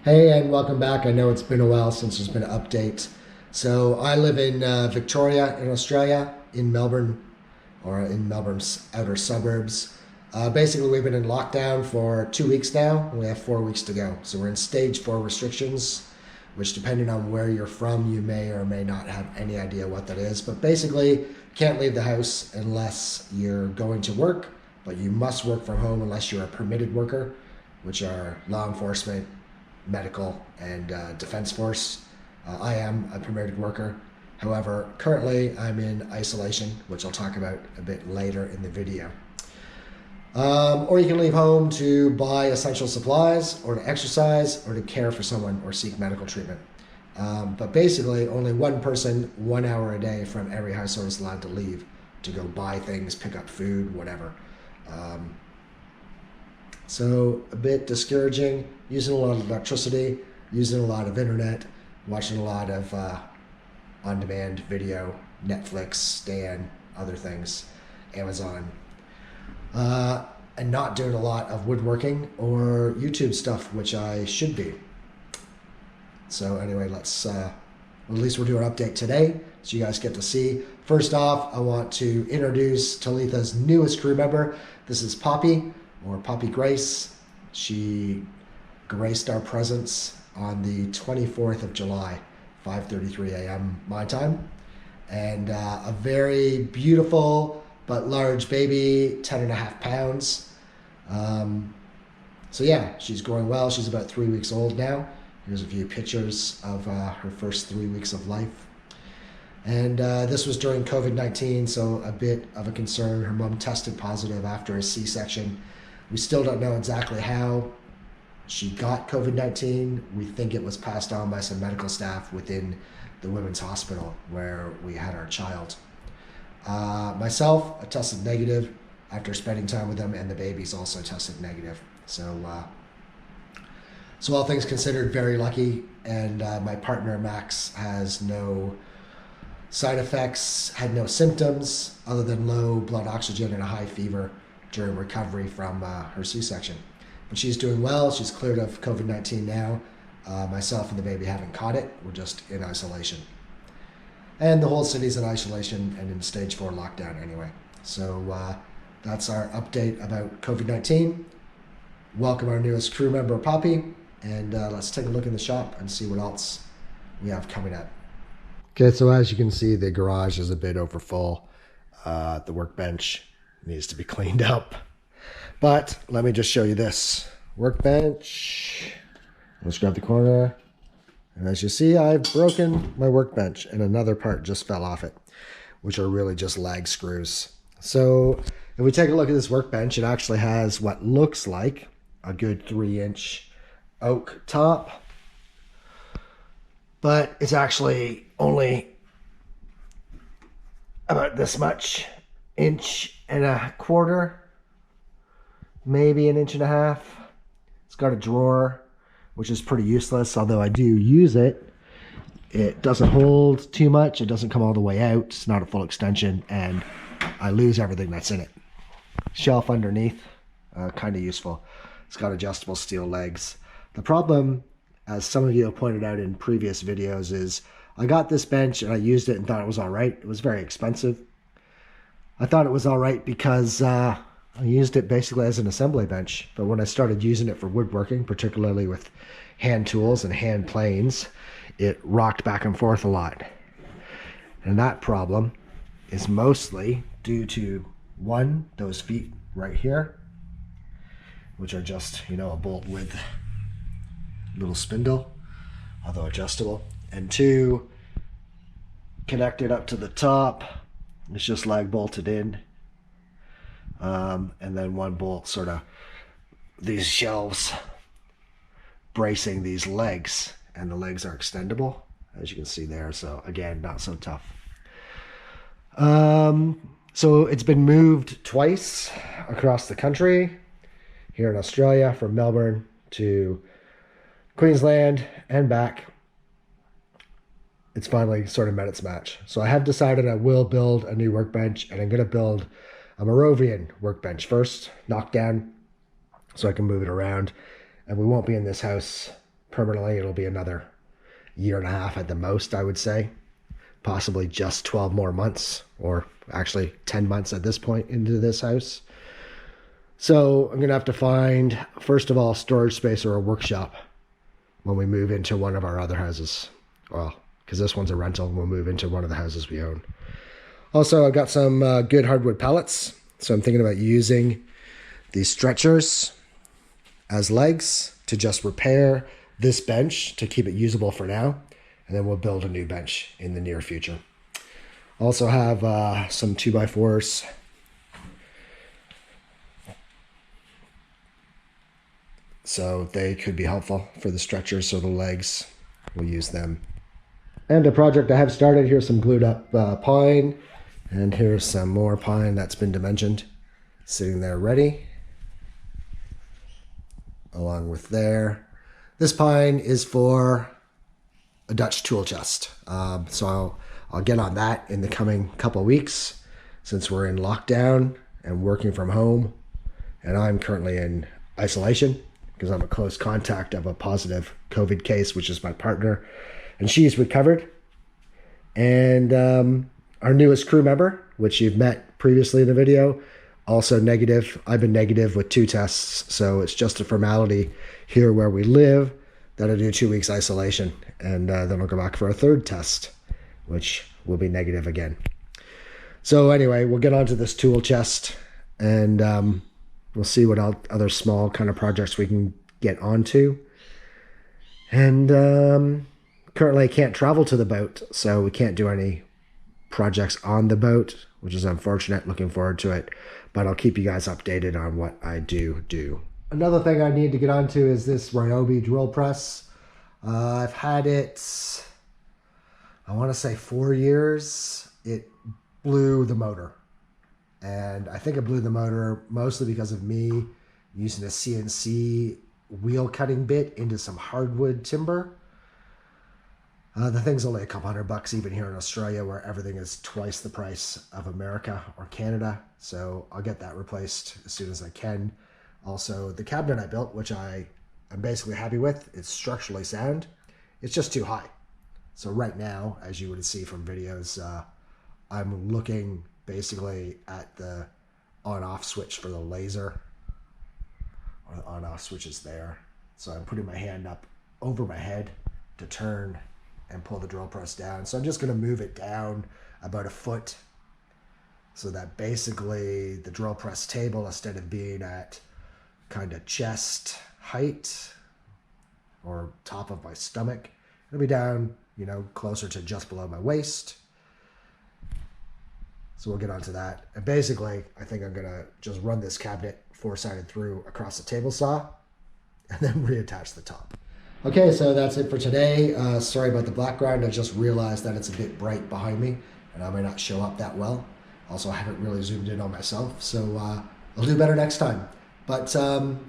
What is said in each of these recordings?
Hey, and welcome back. I know it's been a while since there's been an update. So I live in Victoria in Australia, in Melbourne, or in Melbourne's outer suburbs. Basically, we've been in lockdown for 2 weeks now. And we have 4 weeks to go. So we're in stage 4 restrictions, which depending on where you're from, you may or may not have any idea what that is. But basically, you can't leave the house unless you're going to work, but you must work from home unless you're a permitted worker, which are law enforcement, medical, and defense force. I am a permitted worker. However, currently I'm in isolation, which I'll talk about a bit later in the video. Or you can leave home to buy essential supplies, or to exercise, or to care for someone, or seek medical treatment. But basically, only one person, 1 hour a day from every household is allowed to leave to go buy things, pick up food, whatever. Um, so a bit discouraging, using a lot of electricity, using a lot of internet, watching a lot of on-demand video, Netflix, Stan, other things, Amazon, and not doing a lot of woodworking or YouTube stuff, which I should be. So anyway, let's, at least we'll do an update today so you guys get to see. First off, I want to introduce Talitha's newest crew member. This is Poppy, or Poppy Grace. She graced our presence on the 24th of July, 5:33 a.m. my time. And a very beautiful but large baby, 10.5 pounds. So yeah, she's growing well. She's about 3 weeks old now. Here's a few pictures of her first 3 weeks of life. And this was during COVID-19, so a bit of a concern. Her mom tested positive after a C-section. We still don't know exactly how she got COVID-19. We think it was passed on by some medical staff within the women's hospital where we had our child. Myself, I tested negative after spending time with them, and the babies also tested negative. So all things considered, very lucky. And my partner, Max, has no side effects, had no symptoms other than low blood oxygen and a high fever during recovery from her C-section. But she's doing well. She's cleared of COVID-19 now. Myself and the baby haven't caught it. We're just in isolation. And the whole city's in isolation and in stage 4 lockdown anyway. So that's our update about COVID-19. Welcome our newest crew member, Poppy. And let's take a look in the shop and see what else we have coming up. Okay, so as you can see, the garage is a bit overfull. The workbench needs to be cleaned up. But let me just show you this workbench. Let's grab the corner. And as you see, I've broken my workbench and another part just fell off it, which are really just lag screws. So if we take a look at this workbench, it actually has what looks like a good 3-inch oak top, but it's actually only about this much, 1.25 inches, maybe 1.5 inches. It's got a drawer, which is pretty useless, although I do use it. It doesn't hold too much. It doesn't come all the way out. It's not a full extension, and I lose everything that's in it. Shelf underneath, kind of useful. It's got adjustable steel legs. The problem, as some of you have pointed out in previous videos, is I got this bench and I used it and thought it was all right. It was very expensive. I thought it was all right because I used it basically as an assembly bench. But when I started using it for woodworking, particularly with hand tools and hand planes, it rocked back and forth a lot. And that problem is mostly due to, one, those feet right here, which are just, a bolt with little spindle, although adjustable. And two, connected up to the top, it's just lag bolted in. And then one bolt sort of, these shelves bracing these legs, and the legs are extendable, as you can see there. So again, not so tough. So it's been moved twice across the country, here in Australia, from Melbourne to Queensland and back. It's finally sort of met its match. So I have decided I will build a new workbench, and I'm going to build a Moravian workbench first, knock down, so I can move it around. And we won't be in this house permanently, it'll be another year and a half at the most, I would say. Possibly just 12 more months, or actually 10 months at this point into this house. So I'm going to have to find, first of all, storage space or a workshop when we move into one of our other houses. Well, because this one's a rental, we'll move into one of the houses we own. Also, I've got some good hardwood pallets. So I'm thinking about using these stretchers as legs to just repair this bench to keep it usable for now. And then we'll build a new bench in the near future. Also have some 2x4s. So they could be helpful for the stretchers, so the legs, we'll use them. And a project I have started, here's some glued up pine. And here's some more pine that's been dimensioned, sitting there ready. Along with there. This pine is for a Dutch tool chest. So I'll get on that in the coming couple weeks, since we're in lockdown and working from home. And I'm currently in isolation because I'm a close contact of a positive COVID case, which is my partner. And she's recovered. And our newest crew member, which you've met previously in the video, also negative. I've been negative with 2 tests, so it's just a formality here where we live that I do 2 weeks isolation, and then I'll go back for a 3rd test, which will be negative again. So anyway, we'll get onto this tool chest, and we'll see what other small kind of projects we can get onto. And currently I can't travel to the boat, so we can't do any projects on the boat, which is unfortunate. Looking forward to it, but I'll keep you guys updated on what I do. Another thing I need to get onto is this Ryobi drill press. I've had it, I want to say 4 years. It blew the motor, and I think it blew the motor mostly because of me using a CNC wheel cutting bit into some hardwood timber. The thing's only a couple $100 even here in Australia, where everything is twice the price of America or Canada. So I'll get that replaced as soon as I can. Also, the cabinet I built, which I'm basically happy with, it's structurally sound. It's just too high. So right now, as you would see from videos, I'm looking basically at the on-off switch for the laser. Or the on-off switch is there. So I'm putting my hand up over my head to turn and pull the drill press down. So I'm just going to move it down about 1 foot so that basically the drill press table, instead of being at kind of chest height or top of my stomach, it'll be down, closer to just below my waist. So we'll get onto that. And basically, I think I'm going to just run this cabinet 4-sided through across the table saw and then reattach the top. Okay, so that's it for today. Sorry about the background. I just realized that it's a bit bright behind me and I may not show up that well. Also, I haven't really zoomed in on myself, so I'll do better next time. But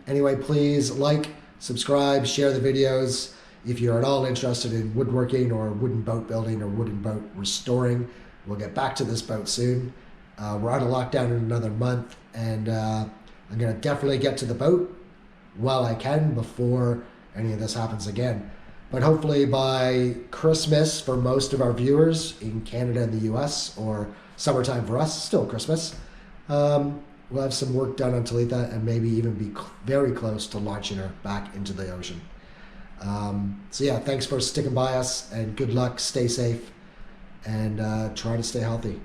anyway, please like, subscribe, share the videos. If you're at all interested in woodworking or wooden boat building or wooden boat restoring, we'll get back to this boat soon. We're out of lockdown in another month, and I'm going to definitely get to the boat while I can before any of this happens again. But hopefully by Christmas, for most of our viewers in Canada and the US, or summertime for us, still Christmas, we'll have some work done on Talitha and maybe even be very close to launching her back into the ocean. So yeah, thanks for sticking by us, and good luck, stay safe, and try to stay healthy.